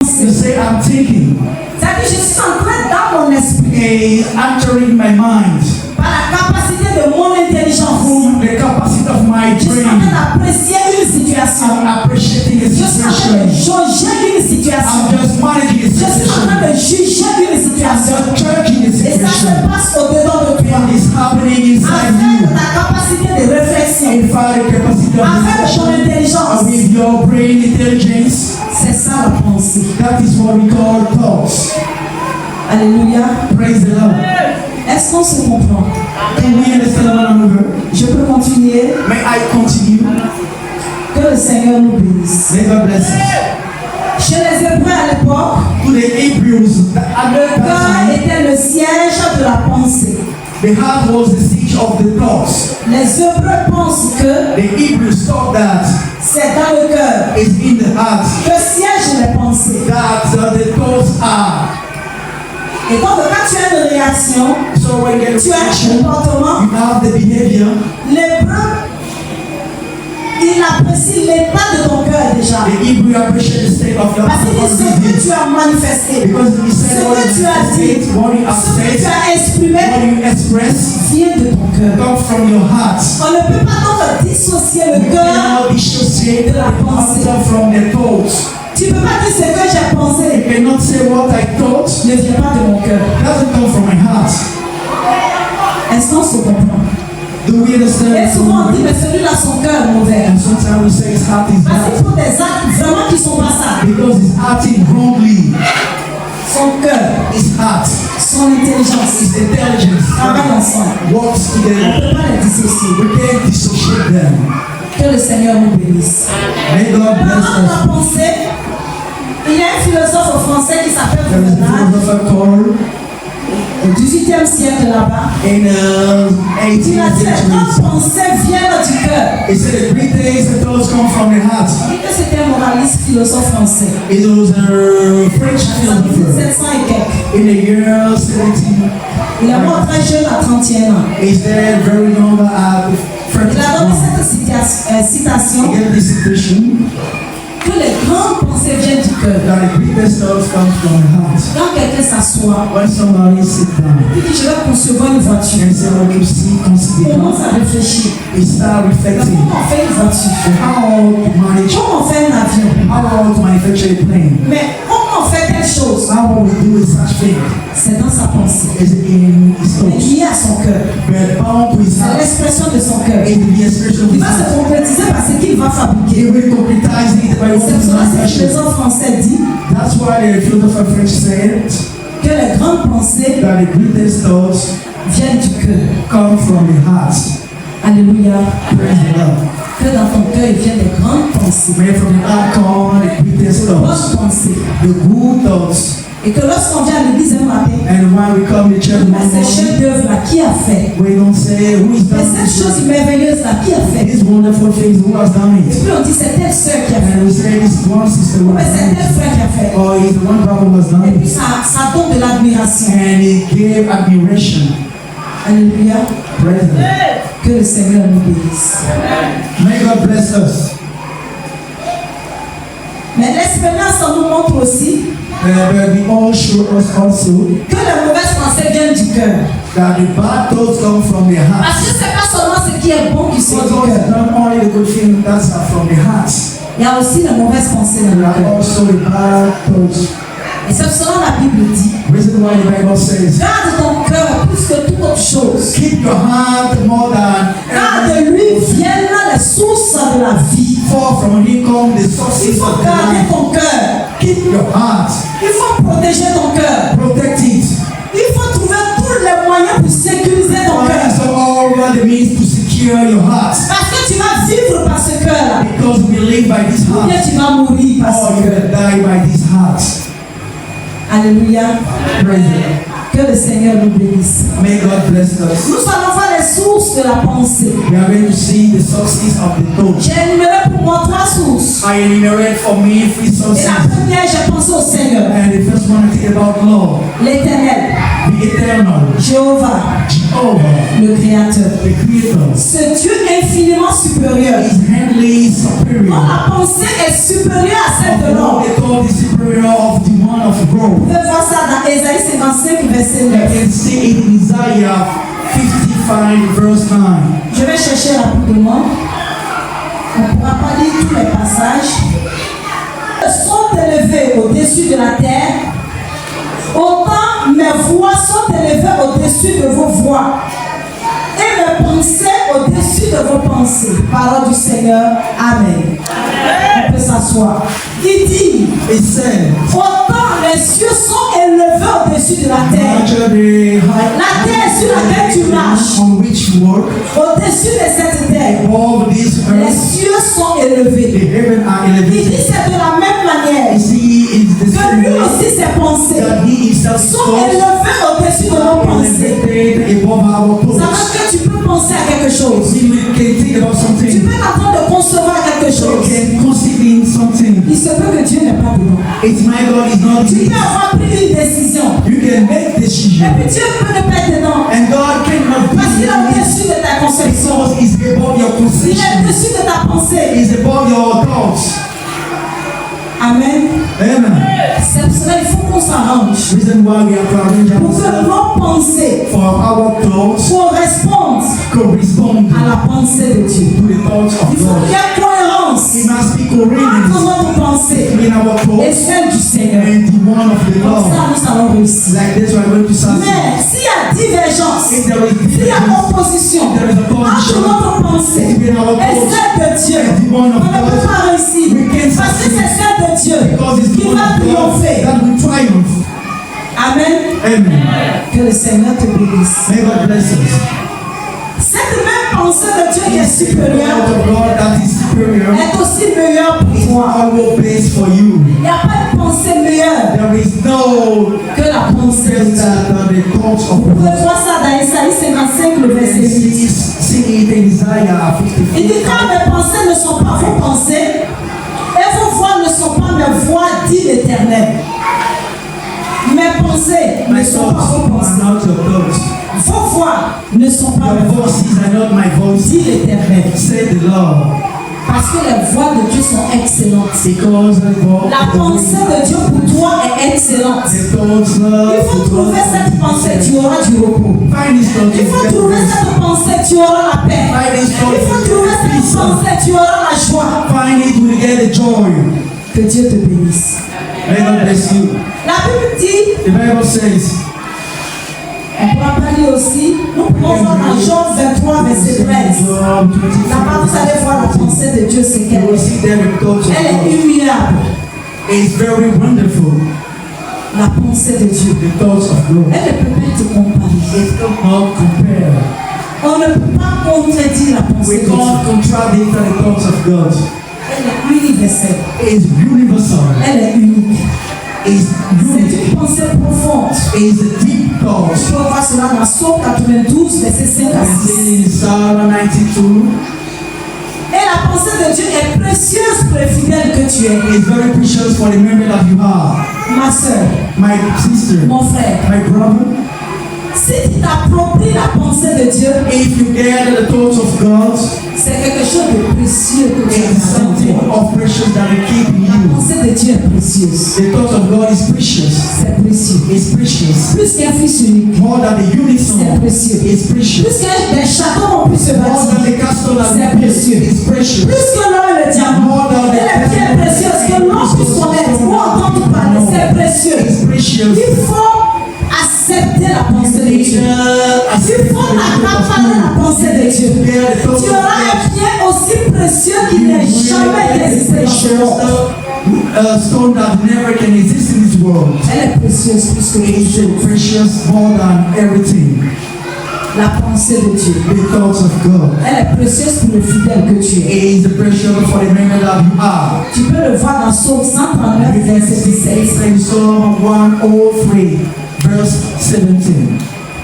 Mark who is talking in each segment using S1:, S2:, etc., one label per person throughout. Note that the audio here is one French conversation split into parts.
S1: You say I'm thinking.
S2: C'est-à-dire je suis en train dans mon esprit.
S1: Entering my mind.
S2: Par la capacité de mon intelligence.
S1: Through the capacity of my
S2: Je suis en
S1: brain.
S2: train d'apprécier une situation.
S1: I'm appreciating a
S2: Je suis en train
S1: situation.
S2: de jauger une situation.
S1: I'm just managing a
S2: Je suis en
S1: situation.
S2: train de juger une situation.
S1: I'm judging a
S2: Et ça
S1: situation.
S2: se passe au-dedans de toi.
S1: It's happening inside
S2: Avec
S1: you.
S2: ta capacité de réflexion.
S1: In fact, the capacity of
S2: Avec ton
S1: discussion
S2: intelligence.
S1: with your brain intelligence.
S2: C'est ça la pensée.
S1: That is what we call thoughts.
S2: Alléluia.
S1: Praise the Lord.
S2: Est-ce qu'on se comprend?
S1: Can we understand one another?
S2: Je peux continuer.
S1: May I continue?
S2: Que le Seigneur nous bénisse.
S1: May God bless us.
S2: Chez les Hébreux à l'époque,
S1: To the Hebrews, at
S2: le
S1: that
S2: cœur
S1: time,
S2: était le siège de la pensée.
S1: the heart was the seat of the thoughts.
S2: Les Hébreux pensent que
S1: The Hebrews thought that
S2: c'est dans le cœur
S1: it's in the heart
S2: que siègent les pensées.
S1: that the thoughts are.
S2: Et donc, quand tu as une réaction,
S1: So when you get
S2: tu
S1: a
S2: as un
S1: reaction,
S2: comportement,
S1: you have the behavior.
S2: l'Hébreu, il apprécie l'état de ton cœur déjà.
S1: The Hebrew appreciate the state of your
S2: Parce
S1: heart.
S2: que ce que tu as manifesté,
S1: Because he
S2: ce
S1: said what
S2: que tu as dit,
S1: what you have
S2: ce que tu
S1: said,
S2: as exprimé,
S1: what you express,
S2: vient de ton cœur.
S1: come from your heart.
S2: On ne peut pas donc dissocier le
S1: You
S2: cœur.
S1: cannot dissociate the heart from the thoughts.
S2: Tu ne peux pas dire ce que j'ai pensé
S1: You cannot say what I thought
S2: ne vient pas de mon cœur.
S1: doesn't come from my heart.
S2: Est-ce qu'on se comprend?
S1: Do we understand?
S2: Et souvent on dit, mais celui-là, son cœur est mauvais.
S1: And sometimes we say his heart is
S2: Parce qu'il
S1: bad
S2: faut des actes vraiment qui ne sont pas ça.
S1: because he's acting wrongly.
S2: Son cœur,
S1: His heart,
S2: son intelligence,
S1: his intelligence
S2: travaillent ensemble.
S1: works
S2: On ne
S1: together.
S2: peut pas les dissocier.
S1: We can't dissociate them.
S2: Que le Seigneur nous bénisse.
S1: May God bless
S2: Dans la
S1: us.
S2: pensée, il y a un philosophe français qui s'appelle
S1: There is a
S2: Frontenal,
S1: philosopher called
S2: au XVIIIe siècle là-bas.
S1: in
S2: Il a
S1: 18th
S2: dit les
S1: century.
S2: grandes pensées viennent du cœur.
S1: He said the great things and thoughts come from the heart.
S2: Il dit que c'était un moraliste philosophe français.
S1: It was a French
S2: En
S1: philosopher
S2: 1700 et quelques.
S1: in the year 17.
S2: Il est mort très jeune à 31 ans.
S1: He's dead very young at French.
S2: Il a donné cette citation
S1: He gave this citation
S2: que les grandes pensées viennent du cœur.
S1: that the greatest thoughts come from the heart.
S2: Quand quelqu'un s'assoit,
S1: When somebody sits down
S2: il dit je vais concevoir une voiture.
S1: and say, "What you see,
S2: Il
S1: consider,"
S2: commence à réfléchir.
S1: he start reflecting.
S2: Comment on fait une voiture?
S1: How to manage,
S2: Comment on fait un avion?
S1: how to manufacture a plane,
S2: Mais comment on fait telle chose?
S1: how we do such thing
S2: C'est dans sa pensée.
S1: is in his
S2: C'est
S1: thoughts.
S2: lié à son cœur.
S1: But bound to his
S2: C'est
S1: heart
S2: l'expression de son cœur.
S1: is the expression of
S2: Il
S1: his
S2: va se
S1: heart.
S2: concrétiser par ce qu'il va
S1: He
S2: fabriquer.
S1: will concretize it by
S2: C'est
S1: what
S2: pour cela que le
S1: he
S2: philosophe français dit
S1: That's why the philosopher French said
S2: que les grandes pensées
S1: that the greatest thoughts
S2: viennent du cœur.
S1: come from the heart.
S2: Alléluia.
S1: Praise the Lord.
S2: Que dans ton cœur, il vienne des grandes pensées.
S1: Where from the heart come the greatest thoughts,
S2: Bonnes pensées.
S1: the good thoughts.
S2: Et que lorsqu'on vient à l'église un matin,
S1: And when we come to church
S2: mais
S1: one
S2: ce
S1: morning,
S2: chef-d'œuvre-là, qui a fait?
S1: we don't say who is
S2: Mais
S1: done
S2: cette chose
S1: this,
S2: merveilleuse-là, qui a fait?
S1: these wonderful things, who has done
S2: Et
S1: it.
S2: puis on dit c'est telle sœur qui a fait.
S1: And we say this one sister who
S2: Mais
S1: has
S2: c'est
S1: done
S2: tel
S1: it.
S2: frère qui a fait.
S1: Or is the one brother who has
S2: Et
S1: done
S2: puis
S1: it.
S2: ça donne de l'admiration.
S1: And he gave admiration.
S2: Alléluia.
S1: Praise the Lord.
S2: Que le Seigneur nous bénisse.
S1: May God bless us.
S2: Mais l'expérience ça nous montre aussi
S1: But we all show us also
S2: que les mauvaises pensées viennent du cœur.
S1: that the bad thoughts come from the heart.
S2: Parce que c'est pas seulement ce qui est bon qui sort du
S1: Because it's
S2: cœur.
S1: not only the good things that are from the heart,
S2: Il y a aussi les mauvaises pensées dans
S1: there
S2: le
S1: are
S2: cœur.
S1: also the bad thoughts.
S2: Et c'est seulement la Bible dit
S1: Reason why the Bible says,
S2: garde ton cœur plus que toute autre chose.
S1: keep your heart more than
S2: Car de lui viennent les sources de la vie.
S1: for from him come the
S2: Il
S1: sources
S2: faut
S1: of the
S2: garder
S1: life.
S2: ton cœur.
S1: Keep your heart,
S2: Il faut protéger ton cœur.
S1: protect it.
S2: Il faut trouver tous les moyens pour sécuriser ton
S1: Find
S2: cœur.
S1: all the means to secure your heart.
S2: Parce que tu vas vivre par ce cœur-là.
S1: Because we live by this
S2: Ou bien
S1: heart.
S2: tu vas mourir par
S1: Or
S2: ce
S1: you
S2: cœur.
S1: will die by this heart.
S2: Alléluia.
S1: Praise the Lord.
S2: Que le Seigneur nous bénisse.
S1: May God bless us.
S2: Nous allons voir les sources de la pensée.
S1: We are going to see the sources of the thought.
S2: J'ai énuméré pour moi 3 sources.
S1: I enumerate for me 3
S2: Et
S1: sources.
S2: la première, j'ai pensé au Seigneur.
S1: And the first one I think about Lord,
S2: L'Éternel.
S1: the eternal,
S2: Jéhovah.
S1: Jehovah,
S2: Le Créateur.
S1: the creator.
S2: Ce Dieu infiniment supérieur.
S1: Is handily
S2: Dont
S1: superior.
S2: la pensée est supérieure à celle de
S1: Although
S2: l'homme.
S1: the thought is superior of growth.
S2: Vous pouvez voir ça dans Ésaïe 55, verset
S1: You
S2: 9.
S1: can see it in Isaiah 55, verse 9.
S2: Je vais chercher rapidement. On ne pourra pas lire tous les passages. Sont élevés au-dessus de la terre, autant mes voix sont élevées au-dessus de vos voix, et mes pensées au-dessus de vos pensées. Parole du Seigneur. Amen. On peut s'asseoir. Il dit,
S1: It said,
S2: autant les cieux sont élevés au-dessus de la terre.
S1: larger the
S2: La terre sur laquelle tu marches,
S1: on which you work,
S2: au-dessus de cette terre,
S1: above this
S2: les
S1: earth,
S2: cieux sont
S1: the
S2: élevés.
S1: heaven are
S2: Il dit
S1: elevated.
S2: c'est de la même manière
S1: You see, it's the
S2: que
S1: same
S2: lui
S1: way
S2: aussi ses pensées
S1: that he himself is
S2: sont
S1: called,
S2: élevées au-dessus de nos pensées.
S1: elevated above our
S2: Ça veut
S1: thoughts.
S2: dire que tu peux penser à quelque chose.
S1: See, we can think about
S2: Tu
S1: something.
S2: peux être en train de concevoir quelque
S1: We
S2: chose.
S1: can conceive in something.
S2: Il se peut que Dieu n'est pas dedans.
S1: It's my God is not
S2: Tu
S1: in
S2: peux
S1: it.
S2: avoir pris une décision.
S1: You can make
S2: Et
S1: decision.
S2: puis Dieu peut ne pas être dedans.
S1: And God cannot
S2: Parce
S1: be
S2: qu'il est
S1: in it.
S2: au-dessus de ta conception.
S1: Because it's above your
S2: Il est
S1: position.
S2: au-dessus de ta pensée.
S1: It's above your thoughts.
S2: Amen.
S1: Amen.
S2: C'est pour cela qu'il faut qu'on s'arrange.
S1: Reason why we have to arrange
S2: Pour que
S1: ourselves
S2: nos pensées
S1: for our thoughts
S2: correspondent
S1: correspond
S2: à la pensée de Dieu.
S1: to the thoughts of
S2: Il faut qu'il y
S1: God.
S2: ait cohérence
S1: It must be
S2: entre
S1: coherent
S2: notre pensée
S1: between our
S2: et
S1: thoughts
S2: celle du Seigneur.
S1: and the one of the
S2: Comme
S1: Lord.
S2: ça, nous allons réussir.
S1: Like this, we're going to succeed.
S2: Mais s'il y a divergence,
S1: If there is
S2: s'il y a
S1: difference
S2: opposition
S1: there is
S2: entre
S1: opposition
S2: notre pensée
S1: between our
S2: et
S1: thoughts
S2: celle de Dieu,
S1: and the one
S2: on
S1: of
S2: ne peut
S1: God,
S2: pas réussir.
S1: we can't
S2: Parce que
S1: succeed.
S2: c'est celle de Dieu
S1: Because it's
S2: qui
S1: the one
S2: va
S1: of God
S2: triompher.
S1: that will triumph.
S2: Amen.
S1: Amen.
S2: Que le Seigneur te bénisse.
S1: May God bless us.
S2: Cette même pensée de Dieu qui est
S1: The
S2: supérieure
S1: word of God that is superior
S2: est aussi meilleure pour
S1: is
S2: toi.
S1: always best for you.
S2: Il n'y a pas de pensée meilleure
S1: There is no
S2: que la pensée de
S1: best
S2: Dieu.
S1: than the thoughts of
S2: Vous pouvez
S1: God.
S2: voir ça dans Isaïe 55, le verset 8.
S1: See it in Isaiah
S2: Il dit
S1: 55.
S2: quand mes pensées ne sont pas vos pensées et vos voix ne sont pas mes voix, dit l'Éternel. Mes pensées ne
S1: My
S2: sont pas
S1: thoughts
S2: vos
S1: are
S2: pensées.
S1: not your thoughts.
S2: Vos voix ne sont pas
S1: Your
S2: mes voix,
S1: voices are not my voices,
S2: dit l'Éternel.
S1: said the Lord.
S2: Parce que les voix de Dieu sont excellentes.
S1: Because the voice
S2: La pensée de Dieu pour toi est excellente.
S1: the thoughts
S2: Il faut trouver cette pensée, tu auras du repos.
S1: Find this thought
S2: Il faut trouver cette pensée, tu auras la paix. Il faut trouver cette pensée, tu auras la joie.
S1: Find it will get the joy.
S2: Que Dieu te bénisse.
S1: May God bless you.
S2: La Bible dit,
S1: The Bible says,
S2: on pourra parler aussi, nous pouvons voir dans Jean 23, verset 13.
S1: Job 25,
S2: Là-bas, vous allez voir la pensée de Dieu, c'est
S1: you
S2: qu'elle
S1: will
S2: est.
S1: see there the thoughts of
S2: Elle est
S1: God.
S2: humiliable.
S1: It's very wonderful.
S2: La pensée de Dieu.
S1: The thoughts of God.
S2: Elle ne peut pas être comparée.
S1: It cannot compare.
S2: On ne peut pas contredire la pensée
S1: We
S2: de Dieu.
S1: can't contradict the thoughts of God.
S2: Elle est universelle.
S1: It's universal.
S2: Elle est unique.
S1: It's
S2: C'est
S1: unique.
S2: une pensée profonde.
S1: It's a deep thought.
S2: On peut voir cela dans Psaume 92, verset 5 à 6.
S1: In Psalm 92,
S2: Et la pensée de Dieu est précieuse pour les fidèles que tu es.
S1: it's very precious for the memory that you are.
S2: Ma soeur,
S1: My sister,
S2: mon frère,
S1: my brother,
S2: si tu t'appropries la pensée de Dieu,
S1: if you get the thoughts of God,
S2: c'est quelque chose de précieux que tu
S1: it's
S2: as
S1: something
S2: en toi.
S1: of precious that will keep
S2: La
S1: you.
S2: pensée de Dieu est précieuse.
S1: The thought of God is precious.
S2: C'est précieux.
S1: It's precious.
S2: Plus qu'un fils unique,
S1: More than the unison,
S2: c'est précieux.
S1: it's precious.
S2: Plus qu'un des châteaux qu'on puisse se
S1: More than
S2: bâtir,
S1: the castle that
S2: c'est
S1: we built,
S2: précieux.
S1: it's precious.
S2: Plus que l'or et le diamant,
S1: More than
S2: et les pierres précieuses que l'on puisse connaître ou entendre parler, c'est précieux.
S1: It's precious.
S2: Il faut accepter la pensée de Dieu. Il faut accaparer la pensée de Dieu. Tu auras un bien aussi précieux qu'il n'ait jamais existé dans ce monde.
S1: Stone that never can exist in this world.
S2: Elle est précieuse plus que les
S1: It's
S2: choses.
S1: precious more than everything.
S2: La pensée de Dieu.
S1: The thoughts of God.
S2: Elle est précieuse pour le fidèle que tu es.
S1: It is precious for the memory that you are.
S2: Tu peux le voir dans Psaume 139,
S1: You can
S2: verset
S1: see
S2: 17.
S1: it in Psalm 103, verse 17.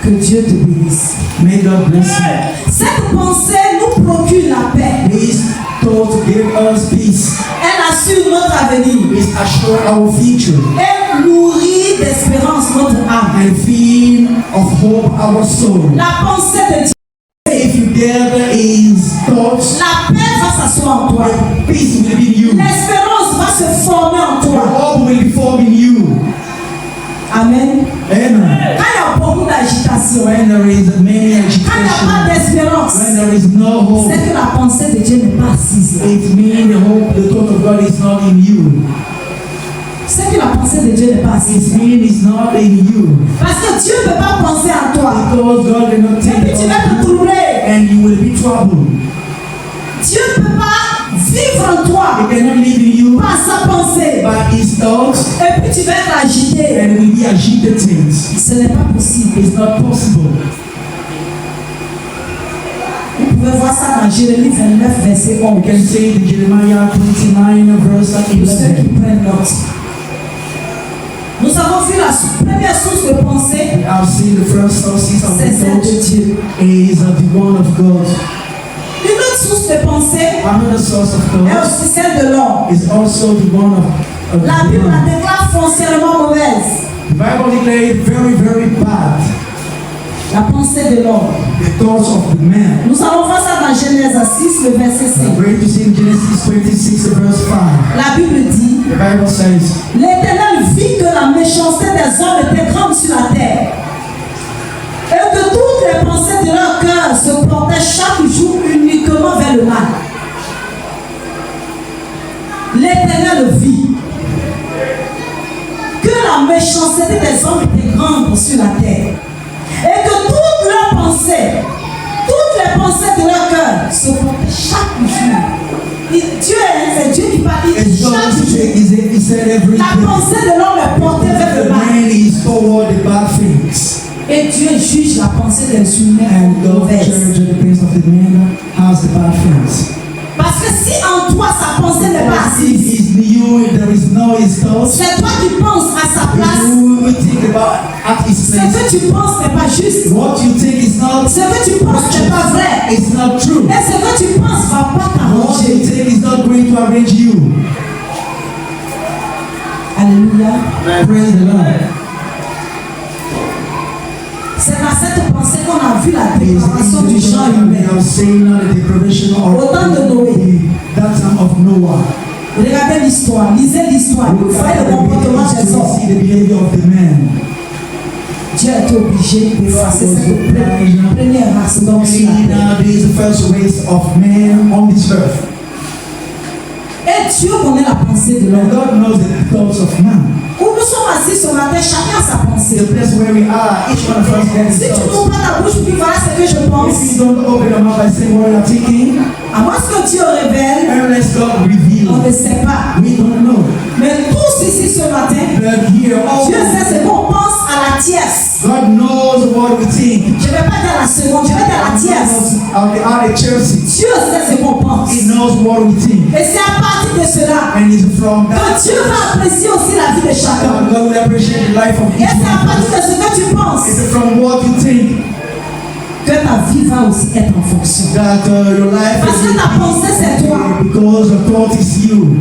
S2: Que Dieu te bénisse.
S1: May God bless you.
S2: Cette pensée nous procure la paix.
S1: This thought give us peace.
S2: Elle assure notre avenir.
S1: It assure our future.
S2: Elle nourrit d'espérance notre âme.
S1: And feed of hope our soul.
S2: La pensée de Dieu.
S1: If you gather his thoughts,
S2: La paix va s'asseoir en toi.
S1: peace will be in you.
S2: L'espérance va se former en
S1: Your
S2: toi.
S1: hope will be formed in you.
S2: frustration,
S1: when there is many
S2: quand il n'y a pas
S1: agitation,
S2: d'espérance,
S1: when there is no hope,
S2: c'est que la pensée de Dieu n'est pas assise.
S1: it means the thought of God is not in you.
S2: C'est que la pensée de Dieu n'est pas assise.
S1: It means it's not in you.
S2: Parce que Dieu ne peut pas penser à toi.
S1: Because God cannot
S2: Et
S1: take
S2: puis tu vas te
S1: it
S2: trouver.
S1: and you will be troubled.
S2: Dieu ne peut pas vivre en toi
S1: He cannot live in you
S2: par sa pensée.
S1: by his thoughts
S2: Et puis tu vas être agité.
S1: and will be agitated.
S2: Ce n'est pas possible.
S1: It's not possible.
S2: Vous pouvez voir ça dans Jérémie 29, verset 11.
S1: You can say in Jeremiah 29 verse
S2: Pour ceux
S1: 11.
S2: qui prennent note. Nous avons vu la première source de pensée,
S1: I've seen the first sources of
S2: c'est
S1: the
S2: celle de
S1: thought
S2: Dieu.
S1: is the one of God.
S2: Une autre source de pensée
S1: Another source of
S2: est
S1: thought
S2: aussi celle de l'homme.
S1: is also the one of
S2: La Bible la
S1: God.
S2: déclare foncièrement mauvaise.
S1: The Bible declares very, very bad.
S2: La pensée de l'homme.
S1: The thoughts of the man.
S2: Nous allons voir ça dans Genèse 6, le verset 5.
S1: I'm going to see in Genesis 26 verse 5.
S2: La Bible dit,
S1: The Bible says,
S2: l'Éternel vit que la méchanceté des hommes était grande sur la terre, et que toutes les pensées de leur cœur se portaient chaque jour uniquement vers le mal. L'Éternel vit que la méchanceté des hommes était grande sur la terre, et que toutes leurs pensées, toutes les pensées de leur cœur se portaient chaque jour. C'est Dieu qui parle, il dit
S1: and
S2: chaque
S1: God
S2: jour.
S1: he said every
S2: La
S1: day
S2: pensée de l'homme est portée vers le
S1: the
S2: mal.
S1: man is toward the bad things.
S2: Et Dieu juge la pensée des humains
S1: And God
S2: mauvaise.
S1: judges the place of the man has the bad things.
S2: Parce que si en toi sa pensée n'est pas
S1: If
S2: assise,
S1: it's you, there is no his thoughts.
S2: c'est toi qui penses à sa
S1: If
S2: place.
S1: you think about at his
S2: Ce
S1: place,
S2: que tu penses n'est pas juste.
S1: what you think is not,
S2: Ce que tu penses n'est pas vrai.
S1: it's not true.
S2: Et ce que tu penses ne va pas
S1: What you
S2: t'arranger.
S1: think is not going to arrange you.
S2: Alléluia.
S1: Praise the Lord.
S2: C'est dans cette pensée qu'on a vu la
S1: Is
S2: dépravation du genre
S1: we
S2: humain.
S1: have seen the deprivation
S2: Au temps de Noé.
S1: that time of Noah.
S2: Regardez l'histoire, lisez l'histoire. Vous voyez le comportement des hommes.
S1: See the behavior of the man.
S2: Dieu a été obligé d'effacer cette première race d'hommes sur la
S1: See,
S2: terre.
S1: now this is the first race of man on this earth.
S2: Et Dieu connaît la pensée de
S1: And
S2: l'homme.
S1: God knows the thoughts of man.
S2: Où nous sommes assis ce matin, chacun a sa pensée.
S1: The place where we are, each one of us has
S2: Si
S1: his
S2: tu
S1: thoughts.
S2: n'ouvres pas ta bouche pour dire voilà ce que je pense,
S1: If you don't open your mouth by saying what you're thinking,
S2: à moins que Dieu révèle,
S1: unless God
S2: on ne
S1: reveals,
S2: sait pas.
S1: we don't know.
S2: Mais tous ici ce matin,
S1: But here,
S2: Dieu
S1: also,
S2: sait ce qu'on pense à la tierce.
S1: God knows what we think.
S2: Je ne vais pas dire la seconde, je vais dire la tierce.
S1: Out the churches,
S2: Dieu sait ce qu'on pense.
S1: He knows what we think.
S2: Et c'est à partir de cela
S1: And it's from that
S2: que Dieu va apprécier aussi la vie de chacun.
S1: God will appreciate the life of
S2: Et
S1: each
S2: c'est à
S1: one.
S2: partir de ce que tu penses
S1: It's from what you think
S2: que ta vie va aussi être en fonction.
S1: that your life
S2: Parce que ta pensée, c'est toi.
S1: because your thought is you.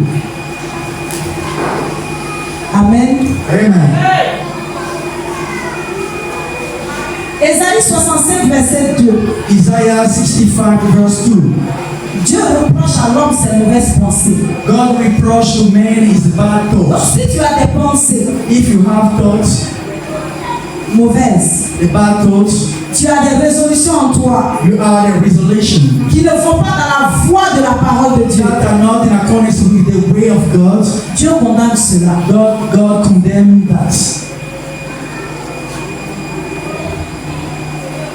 S2: Amen.
S1: Amen.
S2: Ésaïe 65, verset 2.
S1: Isaiah 65 verse 2.
S2: Dieu reproche à l'homme ses mauvaises pensées.
S1: God reproach to man his bad
S2: Donc
S1: thoughts.
S2: si tu as des pensées
S1: If you have thoughts,
S2: mauvaises,
S1: the bad thoughts,
S2: tu as des résolutions en toi
S1: you are the resolution
S2: qui ne vont pas dans la voie de la parole de Dieu.
S1: that are not in accordance with the way of God.
S2: Dieu condamne cela.
S1: God condemned that.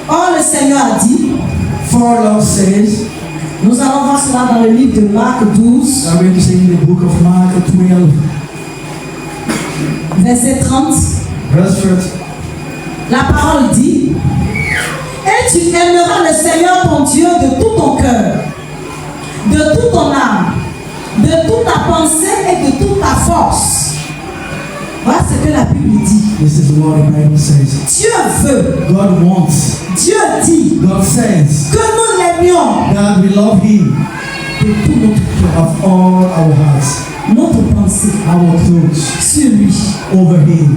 S2: Or le Seigneur a dit,
S1: For Lord says,
S2: nous allons voir cela dans le livre de Marc 12,
S1: I'm going to say in the book of Mark 12,
S2: verset 30.
S1: verse 30.
S2: La parole dit, et tu aimeras le Seigneur ton Dieu de tout ton cœur, de toute ton âme, de toute ta pensée et de toute ta force. Voilà ce que la Bible dit.
S1: This is what the Bible says.
S2: Dieu veut,
S1: God wants,
S2: Dieu dit
S1: God says
S2: que nous l'aimions
S1: that we love Him
S2: de tout notre cœur,
S1: of all our hearts,
S2: notre pensée
S1: our thoughts,
S2: sur lui.
S1: over Him.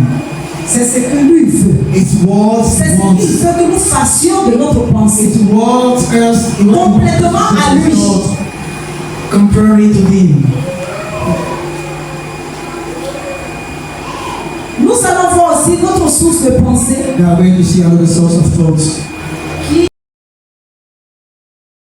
S2: C'est ce que lui veut.
S1: It's what
S2: C'est
S1: He
S2: ce qu'il
S1: wants.
S2: veut que nous fassions de notre pensée.
S1: It's what else He wants
S2: Complètement à lui.
S1: contrary to Him.
S2: Nous allons voir aussi votre source de pensée.
S1: Now, where do you see another source of thoughts?